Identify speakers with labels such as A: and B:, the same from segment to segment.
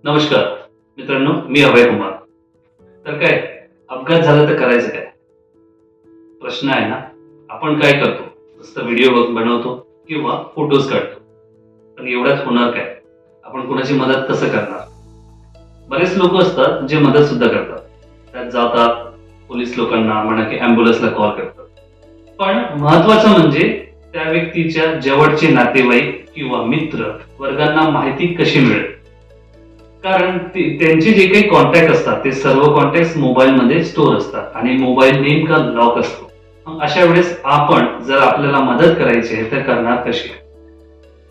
A: नमस्कार मित्रांनो, मी अभय कुमार. तर काय अपघात झाला तर करायचं काय? प्रश्न आहे ना. आपण काय करतो? नुसतं व्हिडिओ बनवतो किंवा फोटोज काढतो. पण एवढ्यात होणार काय? आपण कोणाची मदत कसं करणार? बरेच लोक असतात जे मदत सुद्धा करतात. त्यात जातात, पोलीस लोकांना म्हणा की ॲम्ब्युलन्सला कॉल करतात. पण महत्वाचं म्हणजे त्या व्यक्तीच्या जवळचे नातेवाईक किंवा मित्र वर्गांना माहिती कशी मिळेल. कारण त्यांचे जे काही कॉन्टॅक्ट असतात ते सर्व कॉन्टॅक्ट मोबाईलमध्ये स्टोअर असतात आणि मोबाईल नेमका लॉक असतो. मग अशा वेळेस आपण जर आपल्याला मदत करायची आहे तर करणार कशी?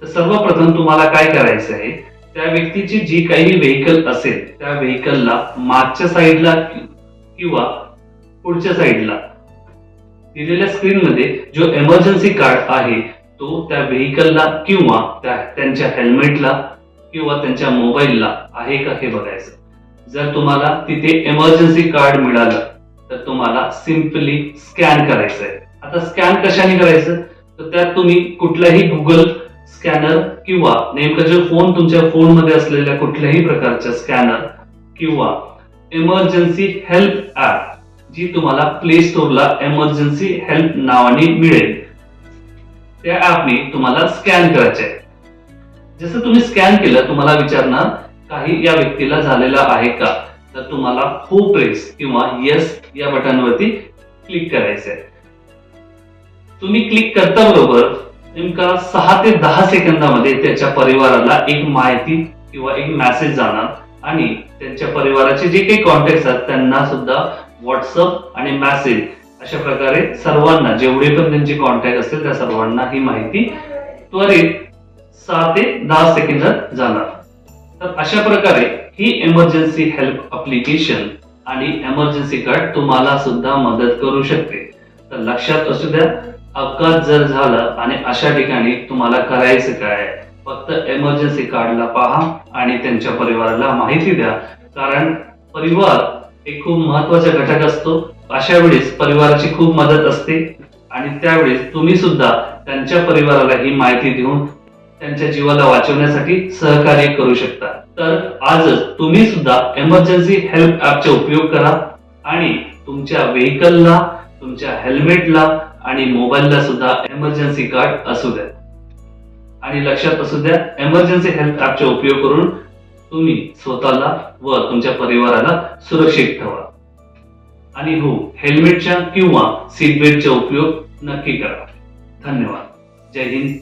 A: तर सर्वप्रथम तुम्हाला काय करायचं आहे, त्या व्यक्तीची जी काही व्हेकल असेल त्या व्हेकलला मागच्या साईडला किंवा पुढच्या साईडला दिलेल्या स्क्रीनमध्ये जो इमर्जन्सी कार्ड आहे तो त्या व्हेकलला किंवा त्यांच्या हेल्मेटला किंवा त्यांच्या मोबाईलला आहे का हे बघायचं. जर तुम्हाला तिथे इमर्जन्सी कार्ड मिळालं तर तुम्हाला सिम्पली स्कॅन करायचं आहे. आता स्कॅन कशाने करायचं? तर त्यात तुम्ही कुठलाही गुगल स्कॅनर किंवा नेमका जो फोन तुमच्या फोनमध्ये असलेल्या कुठल्याही प्रकारच्या स्कॅनर किंवा इमर्जन्सी हेल्प ऍप जी तुम्हाला प्ले स्टोअरला इमर्जन्सी हेल्प नावाने मिळेल, त्या ऍपने तुम्हाला स्कॅन करायचे आहे. जसं तुम्ही स्कॅन केलं तुम्हाला विचारणार काही या व्यक्तीला झालेला आहे का, तर तुम्हाला हो प्रेस किंवा येस या बटनवरती क्लिक करायचं आहे. तुम्ही क्लिक करता बरोबर नेमका 6 ते 10 सेकंदामध्ये त्याच्या परिवाराला एक माहिती किंवा एक मेसेज जाणार आणि त्यांच्या परिवाराचे जे काही कॉन्टॅक्ट आहेत त्यांना सुद्धा व्हॉट्सअप आणि मेसेज अशा प्रकारे सर्वांना जेवढे पण त्यांचे कॉन्टॅक्ट असतील त्या सर्वांना ही माहिती त्वरित 6 ते 10 सेकंदात जाणार. तर अशा प्रकारे ही इमर्जन्सी हेल्प ऍप्लिकेशन आणि इमर्जन्सी कार्ड तुम्हाला सुद्धा मदत करू शकते. तर लक्षात असू द्या, अपघात जर झाला आणि अशा ठिकाणी तुम्हाला करायचं काय, फक्त इमर्जन्सी कार्डला पहा आणि त्यांच्या परिवाराला माहिती द्या. कारण परिवार एक खूप महत्वाचा घटक असतो. अशा वेळेस परिवाराची खूप मदत असते आणि त्यावेळेस तुम्ही सुद्धा त्यांच्या परिवाराला ही माहिती देऊन त्यांच्या जीवाला वाचवण्यासाठी सहकार्य करू शकता. तर आजच तुम्ही सुद्धा इमर्जन्सी हेल्प ऍपचा उपयोग करा आणि तुमच्या व्हेकलला, तुमच्या हेल्मेटला आणि मोबाईलला सुद्धा इमर्जन्सी कार्ड असू द्या. आणि लक्षात असू द्या, इमर्जन्सी हेल्प ऍपचा उपयोग करून तुम्ही स्वतःला व तुमच्या परिवाराला सुरक्षित ठेवा. आणि हो, हेल्मेटचा किंवा सीट बेल्टचा उपयोग नक्की करा. धन्यवाद. जय हिंद.